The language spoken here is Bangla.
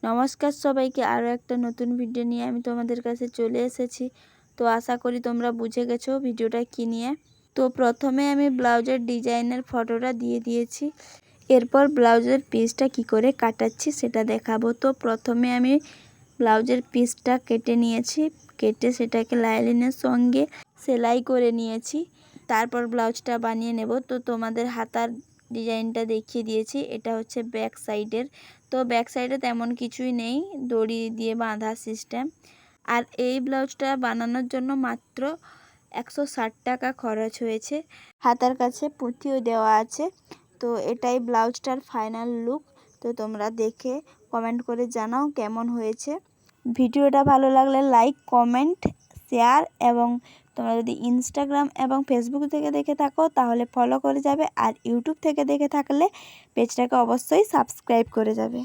নমস্কার সবাইকে, আরও একটা নতুন ভিডিও নিয়ে আমি তোমাদের কাছে চলে এসেছি। তো আশা করি তোমরা বুঝে গেছো ভিডিওটা কী নিয়ে। তো প্রথমে আমি ব্লাউজের ডিজাইনের ফটোটা দিয়ে দিয়েছি, এরপর ব্লাউজের পিসটা কি করে কাটাচ্ছি সেটা দেখাবো। তো প্রথমে আমি ব্লাউজের পিসটা কেটে নিয়েছি, কেটে সেটাকে লাইনিংয়ের সঙ্গে সেলাই করে নিয়েছি। তারপর ব্লাউজটা বানিয়ে নেব। তো তোমাদের হাতার ডিজাইনটা দেখিয়ে দিয়েছি, এটা হচ্ছে ব্যাক সাইডের। তো ব্যাক সাইডে তেমন কিছুই নেই, দড়ি দিয়ে বাঁধা সিস্টেম। আর এই ব্লাউজটা বানানোর জন্য মাত্র 160 টাকা খরচ হয়েছে। হাতার কাছে পুঁথিও দেওয়া আছে। তো এটাই ব্লাউজটার ফাইনাল লুক। তো তোমরা দেখে কমেন্ট করে জানাও কেমন হয়েছে। ভিডিওটা ভালো লাগলে লাইক, কমেন্ট, শেয়ার এবং তোমরা যদি ইনস্টাগ্রাম এবং ফেসবুক থেকে দেখে থাকো তাহলে ফলো করে যাবে, আর ইউটিউব থেকে দেখে থাকলে পেজটাকে অবশ্যই সাবস্ক্রাইব করে যাবে।